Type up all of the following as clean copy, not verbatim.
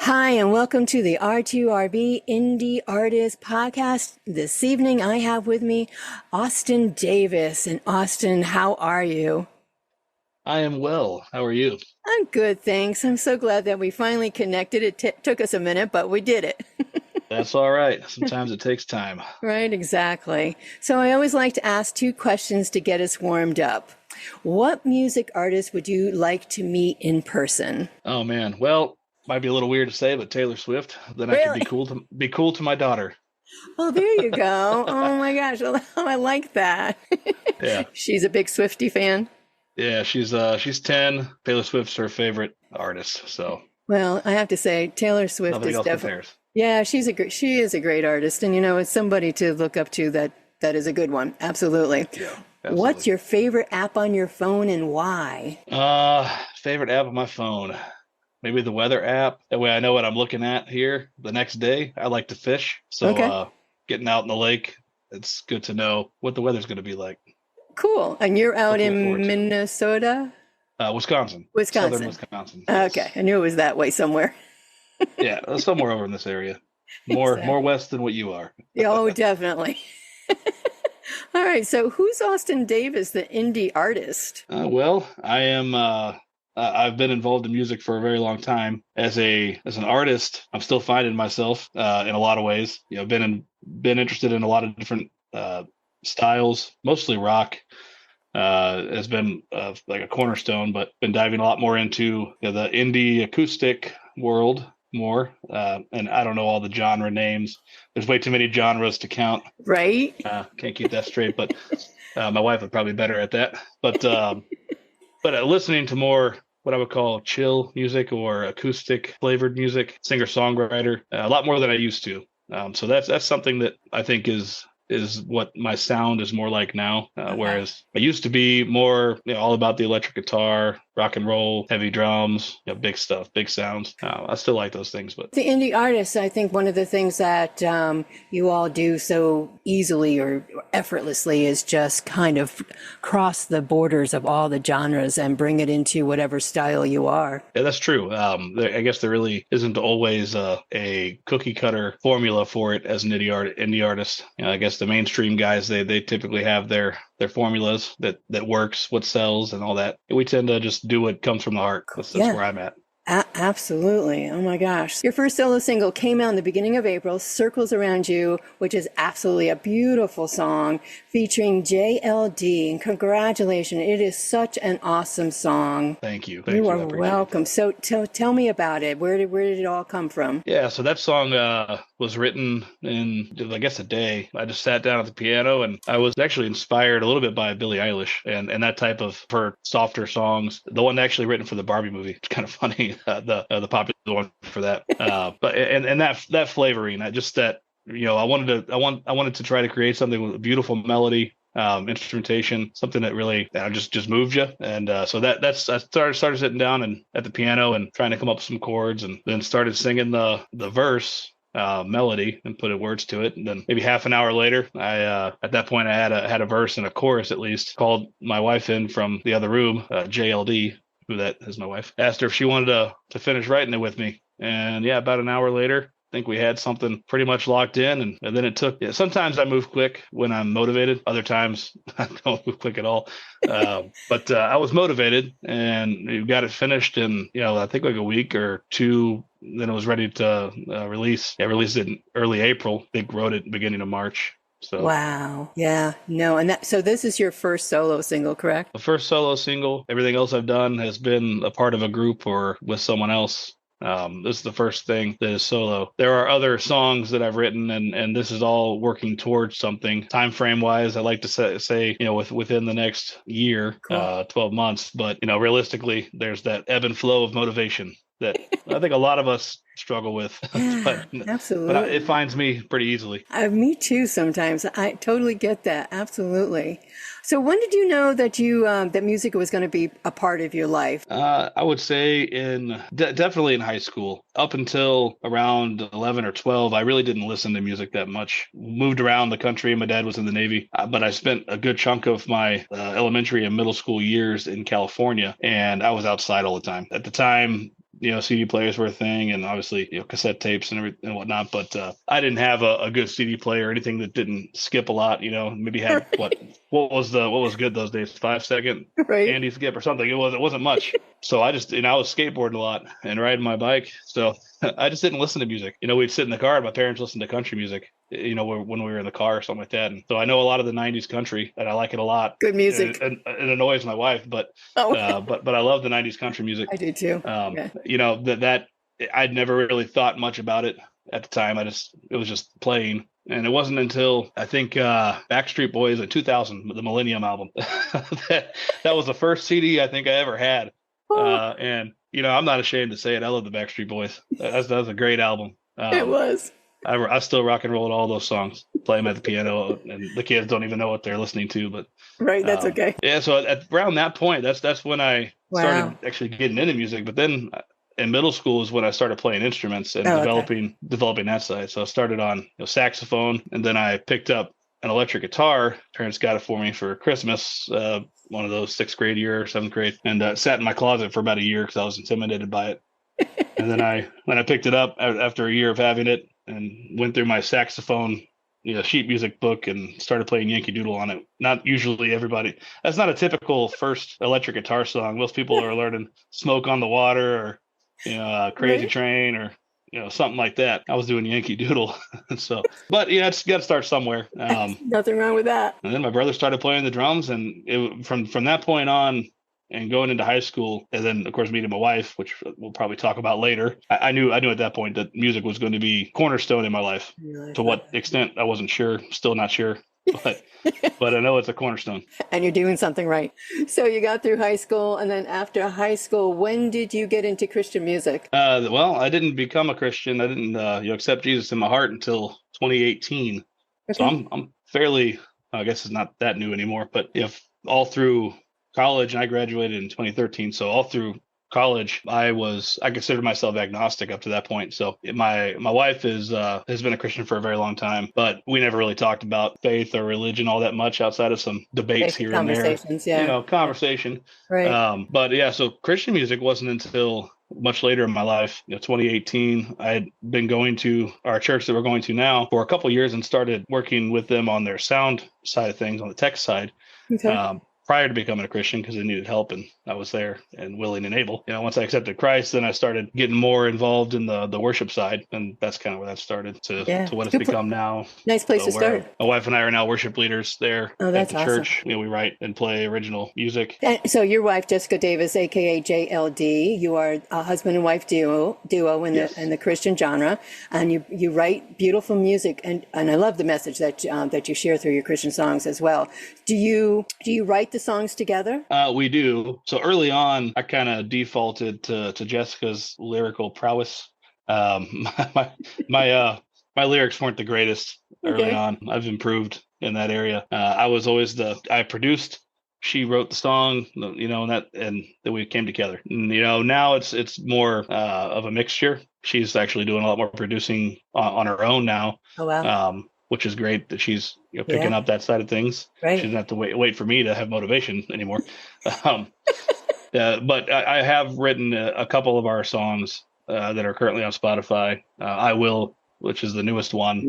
Hi, and welcome to the R2RB Indie Artist Podcast. This evening I have with me Austin Davis. And Austin, how are you? I am well. How are you? I'm good, thanks. I'm so glad that we finally connected. It took us a minute, but we did it. That's all right. Sometimes it takes time. Right, exactly. So I always like to ask two questions to get us warmed up. What music artist would you like to meet in person? Oh man. Well, might be a little weird to say, but Taylor Swift. Then I could Really? be cool to my daughter. Oh, there you go. Oh my gosh. Oh, I like that. Yeah. She's a big Swiftie fan. Yeah, she's 10. Taylor Swift's her favorite artist, so Well, I have to say, Taylor Swift nothing is else definitely, compares. yeah, she is a great artist. And, it's somebody to look up to that is a good one. Absolutely. Yeah, What's absolutely. your favorite app on your phone and why? Favorite app on my phone. Maybe the weather app. That way I know what I'm looking at here the next day. I like to fish. So Okay, getting out in the lake, it's good to know what the weather's gonna be like. cool. And you're out Looking forward in to it. Minnesota? Wisconsin. Southern Wisconsin. Wisconsin. Yes. Okay, I knew it was that way somewhere. Yeah, somewhere over in this area. More Exactly. west than what you are. Yeah, oh, definitely. All right, so who's Austin Davis, the indie artist? Well, I am. I've been involved in music for a very long time. As an artist, I'm still finding myself in a lot of ways. Been interested in a lot of different styles, mostly rock. Has been like a cornerstone, but been diving a lot more into the indie acoustic world more. And I don't know all the genre names. There's way too many genres to count. Right? Can't keep that straight, but my wife would probably be better at that. But listening to more what I would call chill music or acoustic flavored music, singer-songwriter, a lot more than I used to. So that's something that I think is what my sound is more like now. Okay. Whereas I used to be more all about the electric guitar, rock and roll, heavy drums, big stuff, big sounds. I still like those things, but The indie artists, I think one of the things that you all do so easily or effortlessly is just kind of cross the borders of all the genres and bring it into whatever style you are. yeah, that's true. I guess there really isn't always a cookie cutter formula for it as an indie artist. I guess the mainstream guys they typically have their formulas that works, what sells, and all that. We tend to just do what comes from the heart. That's Yeah. where I'm at. Absolutely. Oh my gosh. Your first solo single came out in the beginning of April, Circles Around You, which is absolutely a beautiful song featuring JLD. And congratulations. It is such an awesome song. Thank you, You thank you. are I appreciate welcome. that. So tell me about it. Where did it all come from? Yeah, so that song was written in, I guess, a day. I just sat down at the piano and I was actually inspired a little bit by Billie Eilish and that type of her softer songs. The one actually written for the Barbie movie. It's kind of funny, the popular one for that. But and that flavoring, that just that I wanted to try to create something with a beautiful melody, instrumentation, something that really just moved you. And so that's I started sitting down and at the piano and trying to come up with some chords, and then started singing the verse melody and put words to it. And then maybe half an hour later, I at that point I had a verse and a chorus at least. Called my wife in from the other room, JLD, who that is my wife. Asked her if she wanted to finish writing it with me. And yeah, about an hour later, think we had something pretty much locked in, and then it took. Yeah, sometimes I move quick when I'm motivated. Other times I don't move quick at all. But I was motivated, and we got it finished in I think like a week or two. Then it was ready to release. I released it in early April. I think wrote it beginning of March. So Wow. Yeah. No. So this is your first solo single, correct? the first solo single. Everything else I've done has been a part of a group or with someone else. This is the first thing that is solo. There are other songs that I've written, and this is all working towards something. Time frame wise, I like to say within the next year, Cool. 12 months. But realistically, there's that ebb and flow of motivation that I think a lot of us struggle with, Yeah, but it absolutely. finds me pretty easily. Me too. Sometimes I totally get that. Absolutely. So when did you know that that music was going to be a part of your life? I would say definitely in high school. Up until around 11 or 12, I really didn't listen to music that much. Moved around the country. My dad was in the Navy, but I spent a good chunk of my elementary and middle school years in California, and I was outside all the time. At the time, CD players were a thing, and obviously, cassette tapes and everything and whatnot. But I didn't have a good CD player or anything that didn't skip a lot. Maybe had what was good those days, 5-second Right. Andy skip or something. It wasn't much. So I just, I was skateboarding a lot and riding my bike. So I just didn't listen to music. We'd sit in the car and my parents listened to country music, when we were in the car or something like that. And so I know a lot of the 90s country and I like it a lot. Good music. And it annoys my wife, but I love the 90s country music. I do too. That I'd never really thought much about it at the time. It was just playing. And it wasn't until I think Backstreet Boys in 2000, the Millennium album, that was the first CD I think I ever had. And I'm not ashamed to say it. I love the Backstreet Boys. That was a great album. It was. I still rock and roll with all those songs, play them at the piano, and the kids don't even know what they're listening to. But right, that's okay. Yeah, so around that point, that's when I started actually getting into music. But then in middle school is when I started playing instruments and developing that side. So I started on saxophone, and then I picked up an electric guitar. Parents got it for me for Christmas, one of those 6th grade year, 7th grade, and sat in my closet for about a year because I was intimidated by it. And then I picked it up after a year of having it and went through my saxophone sheet music book and started playing Yankee Doodle on it. Not usually everybody. That's not a typical first electric guitar song. Most people are learning Smoke on the Water or Crazy Train or something like that. I was doing Yankee Doodle. So, but it's got to start somewhere. Nothing wrong with that. And then my brother started playing the drums, and from that point on, and going into high school, and then of course meeting my wife, which we'll probably talk about later, I knew at that point that music was going to be cornerstone in my life. To what extent, I wasn't sure, still not sure, but I know it's a cornerstone. And you're doing something right. So you got through high school, and then after high school, when did you get into Christian music? Well, I didn't become a Christian. I didn't accept Jesus in my heart until 2018. Okay. So I'm fairly, I guess it's not that new anymore, but if all through college, and I graduated in 2013. So all through college, I considered myself agnostic up to that point. So my wife has been a Christian for a very long time, but we never really talked about faith or religion all that much outside of some debates here and there. Conversation. Right. But yeah, so Christian music wasn't until much later in my life. 2018, I had been going to our church that we're going to now for a couple of years and started working with them on their sound side of things, on the tech side. Okay. Prior to becoming a Christian, because I needed help and I was there and willing and able. Once I accepted Christ, then I started getting more involved in the worship side, and that's kind of where that started to what it's become now. Nice place to start. My wife and I are now worship leaders there at the awesome. church. We write and play original music. And so your wife, Jessica Davis, aka JLD, you are a husband and wife duo in the Christian genre, and you write beautiful music, and I love the message that you share through your Christian songs as well. Do you write the songs together? We do. So early on, I kind of defaulted to Jessica's lyrical prowess. My lyrics weren't the greatest early on. I've improved in that area. I was always I produced. She wrote the song, and then we came together. And, now it's more of a mixture. She's actually doing a lot more producing on her own now. Oh wow. Which is great that she's picking up that side of things. Right. She doesn't have to wait for me to have motivation anymore. But I have written a couple of our songs that are currently on Spotify. I Will, which is the newest one.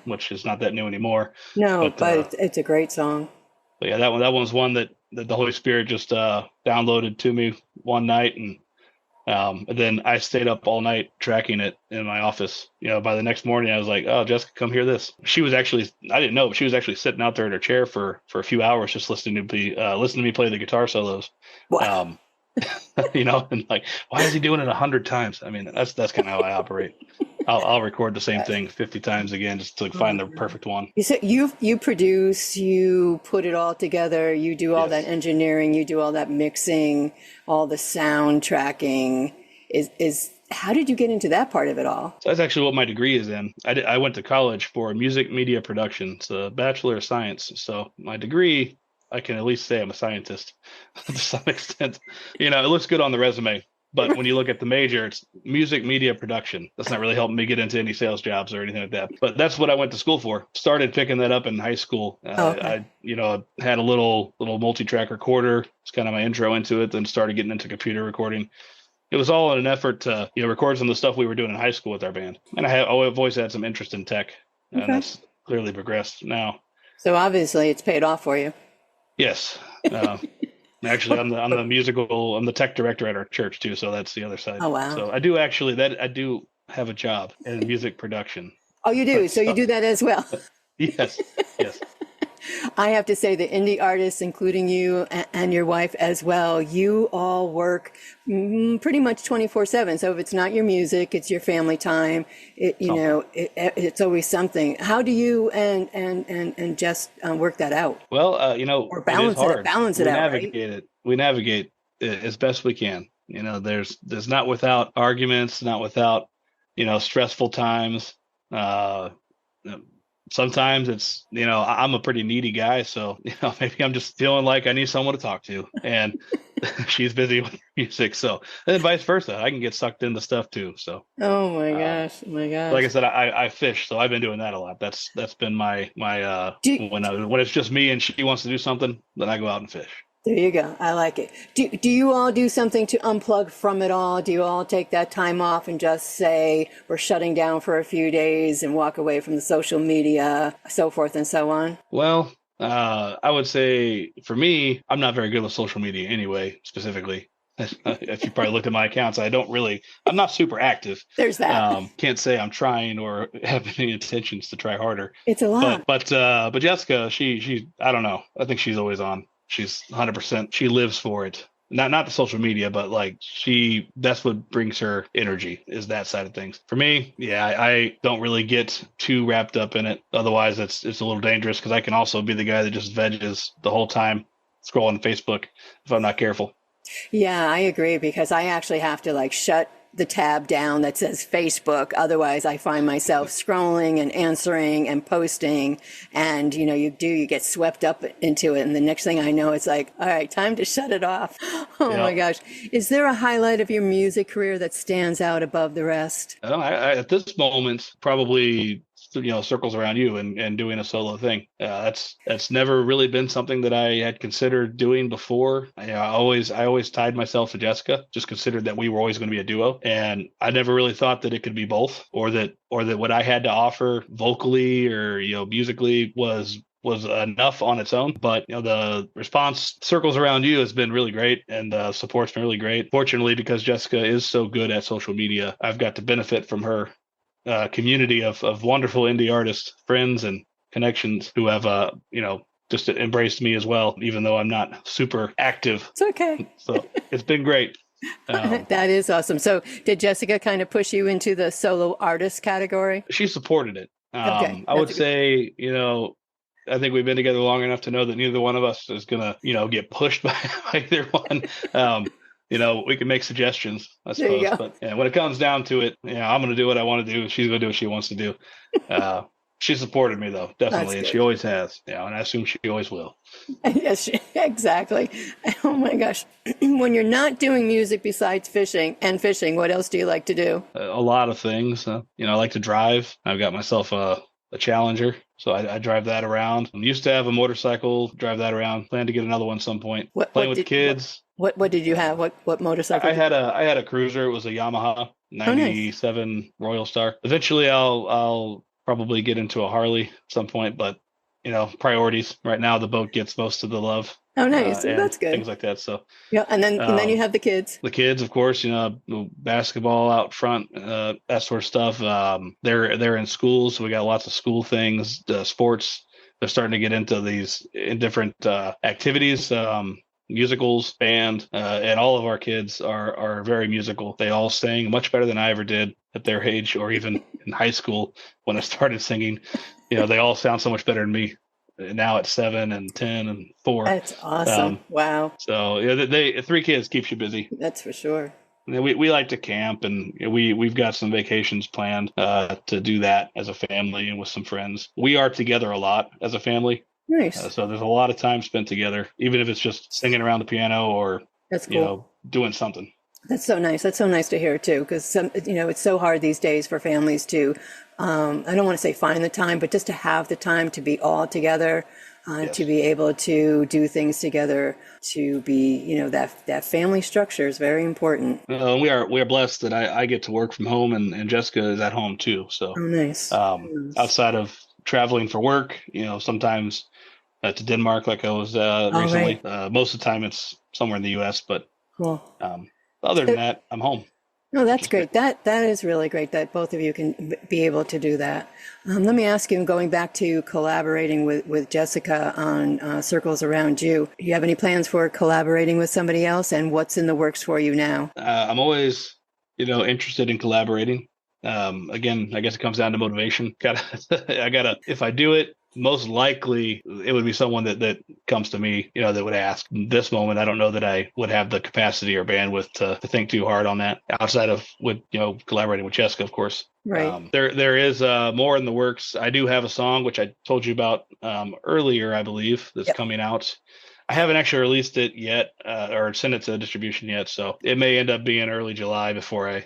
Which is not that new anymore. No, but it's a great song. But yeah, that one's one that the Holy Spirit just downloaded to me one night, and then I stayed up all night tracking it in my office. By the next morning, I was like, "Oh, Jessica, come hear this." She was actually, I didn't know, but she was actually sitting out there in her chair for a few hours, just listening to me play the guitar solos. Wow. And like, why is he doing it 100 times? I mean, that's kind of how I operate. I'll record the same thing 50 times again just to find the perfect one. You said you produce, you put it all together, you do all that engineering, you do all that mixing, all the sound tracking. Is how did you get into that part of it all? So that's actually what my degree is in. I went to college for music media production. It's a Bachelor of Science. So my degree, I can at least say I'm a scientist to some extent. It looks good on the resume. But when you look at the major, it's music media production. That's not really helping me get into any sales jobs or anything like that. But that's what I went to school for. Started picking that up in high school. I had a little multi-track recorder. It's kind of my intro into it. Then started getting into computer recording. it was all in an effort to, record some of the stuff we were doing in high school with our band. And I've always had some interest in tech, and that's clearly progressed now. So obviously it's paid off for you. Yes. Actually, I'm the tech director at our church too. So that's the other side. Oh, wow. So I do have a job in music production. Oh, you do? So you do that as well? Yes. I have to say the indie artists, including you and your wife as well, you all work pretty much 24/7. So if it's not your music, it's your family time. It's always something. How do you and Jess work that out? Well, or balance it out. We navigate it as best we can. There's not without arguments, not without stressful times. Sometimes it's, I'm a pretty needy guy. So, maybe I'm just feeling like I need someone to talk to, and she's busy with music. So, and then vice versa, I can get sucked into stuff too. So, oh my gosh. Like I said, I fish. So I've been doing that a lot. That's been my when it's just me and she wants to do something, then I go out and fish. There you go. I like it. Do you all do something to unplug from it all? Do you all take that time off and just say we're shutting down for a few days and walk away from the social media, so forth and so on? Well, I would say for me, I'm not very good with social media anyway, specifically. If you probably looked at my accounts, I'm not super active. There's that. Can't say I'm trying or have any intentions to try harder. It's a lot. But Jessica, she I don't know. I think she's always on. She's 100%. She lives for it. Not the social media, but that's what brings her energy, is that side of things. For me, I don't really get too wrapped up in it. Otherwise, it's a little dangerous, because I can also be the guy that just veggies the whole time scrolling Facebook if I'm not careful. Yeah, I agree, because I actually have to shut the tab down that says Facebook. Otherwise, I find myself scrolling and answering and posting, and you get swept up into it. And the next thing I know, it's like, all right, time to shut it off. Oh my gosh. Is there a highlight of your music career that stands out above the rest? I at this moment, probably Circles Around You and doing a solo thing. That's never really been something that I had considered doing before. I always tied myself to Jessica, just considered that we were always going to be a duo, and I never really thought that it could be both, or that what I had to offer vocally or musically was enough on its own. But the response Circles Around You has been really great, and the support's been really great. Fortunately, because Jessica is so good at social media, I've got to benefit from her community of wonderful indie artists, friends and connections who have just embraced me as well, even though I'm not super active. It's okay. So it's been great. That is awesome. So did Jessica kind of push you into the solo artist category? She supported it. Okay. I would say, I think we've been together long enough to know that neither one of us is gonna, get pushed by either one. We can make suggestions, I suppose. But when it comes down to it, I'm going to do what I want to do. She's going to do what she wants to do. She supported me, though, definitely. And she always has. And I assume she always will. Yes, exactly. Oh, my gosh. When you're not doing music besides fishing, what else do you like to do? A lot of things. I like to drive. I've got myself a Challenger. So I drive that around. I used to have a motorcycle, drive that around. Plan to get another one at some point. Playing with kids. What did you have? What motorcycle? I had a cruiser. It was a Yamaha 97 Royal Star. Eventually, I'll probably get into a Harley at some point, but priorities right now. The boat gets most of the love. Oh, nice. That's good. Things like that. So yeah, and then you have the kids. The kids, of course. Basketball out front, that sort of stuff. They're in school, so we got lots of school things. Sports. They're starting to get into these in different activities. Musicals, band, and all of our kids are very musical. They all sing much better than I ever did at their age, or even in high school when I started singing. They all sound so much better than me now at 7 and 10 and 4. That's awesome. Wow. So they 3 kids keeps you busy. That's for sure. We like to camp, and we've got some vacations planned to do that as a family and with some friends. We are together a lot as a family. Nice. So there's a lot of time spent together, even if it's just singing around the piano or that's cool. Doing something. That's so nice. That's so nice to hear too, because it's so hard these days for families to I don't want to say find the time, but just to have the time to be all together Yes. to be able to do things together, to be, that family structure is very important. We are blessed that I get to work from home and Jessica is at home too. So Oh, nice. outside of traveling for work, sometimes to Denmark like I was recently. Right. Most of the time it's somewhere in the U.S., but Cool. other than that, I'm home. No, that's great. That is really great that both of you can be able to do that. Let me ask you, going back to collaborating with Jessica on Circles Around You, do you have any plans for collaborating with somebody else, and what's in the works for you now? I'm always, interested in collaborating. Again, I guess it comes down to motivation. If I do it, most likely it would be someone that comes to me, that would ask. This moment, I don't know that I would have the capacity or bandwidth to think too hard on that outside of collaborating with Jessica, of course. Right. There is more in the works. I do have a song, which I told you about earlier, I believe, that's coming out. I haven't actually released it yet or sent it to distribution yet. So it may end up being early July before I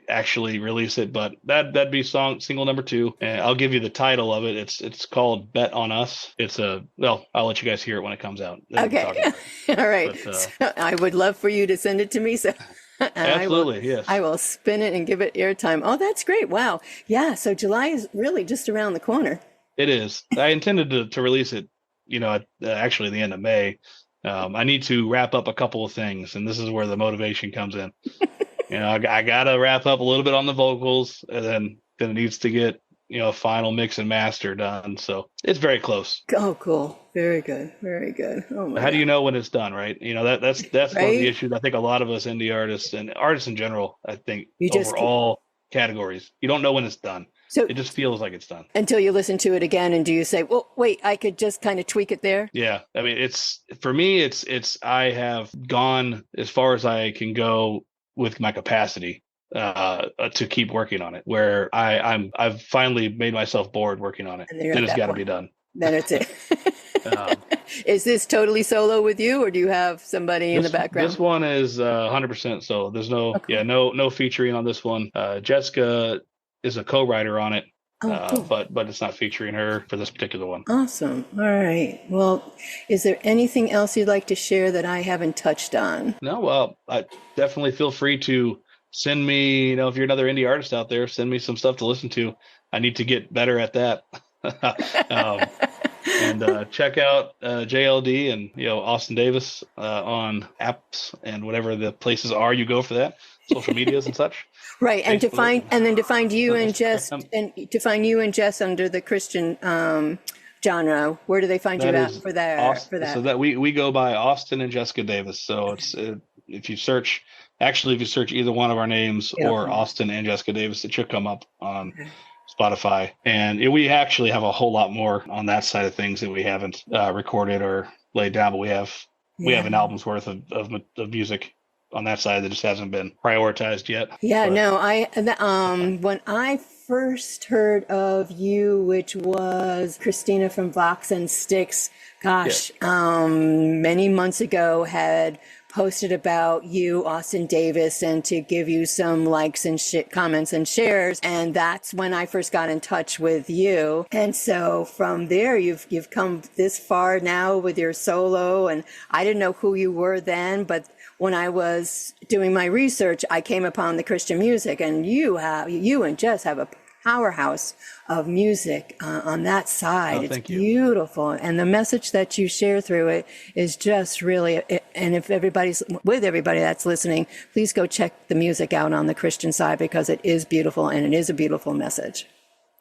actually release it, but that'd be single number 2, and I'll give you the title of it. It's called Bet on Us. I'll let you guys hear it when it comes out. Okay. All right. But, so I would love for you to send it to me. So absolutely. Yes. I will spin it and give it airtime. Oh, that's great. Wow. Yeah. So July is really just around the corner. It is. I intended to release it, actually the end of May. I need to wrap up a couple of things, and this is where the motivation comes in. I gotta wrap up a little bit on the vocals, and then it needs to get final mix and master done. So it's very close. Oh, cool! Very good, very good. Oh my! How do you know when it's done, right? That's right? one of the issues. I think a lot of us indie artists and artists in general, I think over all categories, you don't know when it's done. So it just feels like it's done until you listen to it again. And do you say, well, wait, I could just kind of tweak it there? Yeah. I mean, for me, I have gone as far as I can go with my capacity to keep working on it, where I've finally made myself bored working on it. Then it's got to be done. Then it's it. Is this totally solo with you, or do you have somebody in the background? This one is 100% solo. There's no featuring on this one. Jessica is a co-writer on it. Cool. But it's not featuring her for this particular one. Awesome. All right. Well, is there anything else you'd like to share that I haven't touched on? No, well, I definitely feel free to send me, if you're another indie artist out there, send me some stuff to listen to. I need to get better at that. And check out JLD and Austin Davis on apps and whatever the places are you go for that, social medias and such. Right, and to find you and Jess under the Christian genre. Where do they find you at for that? So that we go by Austin and Jessica Davis. So it's if you search either one of our names or Austin and Jessica Davis, it should come up on Spotify. And we actually have a whole lot more on that side of things that we haven't recorded or laid down, but we have an album's worth of music on that side that just hasn't been prioritized yet. Yeah, no, when I first heard of you, which was Christina from Vox and Sticks, many months ago, had posted about you, Austin Davis, and to give you some likes and comments and shares. And that's when I first got in touch with you. And so from there, you've come this far now with your solo. And I didn't know who you were then, but when I was doing my research, I came upon the Christian music, and you and Jess have a powerhouse of music on that side. It's beautiful. And the message that you share through it is just really, and if everybody that's listening, please go check the music out on the Christian side, because it is beautiful and it is a beautiful message.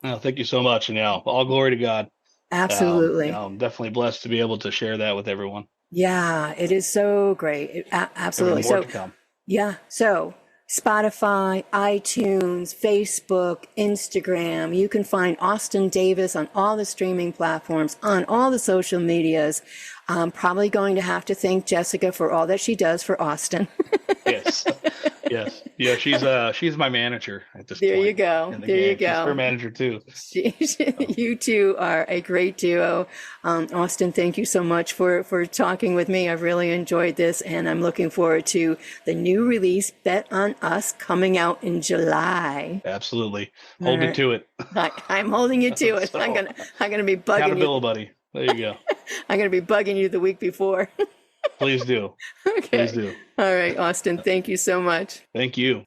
Oh, thank you so much. And all glory to God. Absolutely. I'm definitely blessed to be able to share that with everyone. Yeah, it is so great. Absolutely. More to come. Yeah. So Spotify, iTunes, Facebook, Instagram. You can find Austin Davis on all the streaming platforms, on all the social medias. I'm probably going to have to thank Jessica for all that she does for Austin. Yes. Yes. Yeah, she's my manager at this point. There you go. She's her manager too. You two are a great duo. Austin, thank you so much for talking with me. I've really enjoyed this, and I'm looking forward to the new release, Bet on Us, coming out in July. Absolutely. Hold me to it. I'm holding you to it. I'm gonna be bugging Accountability buddy. There you go. I'm going to be bugging you the week before. Please do. Okay. Please do. All right, Austin. Thank you so much. Thank you.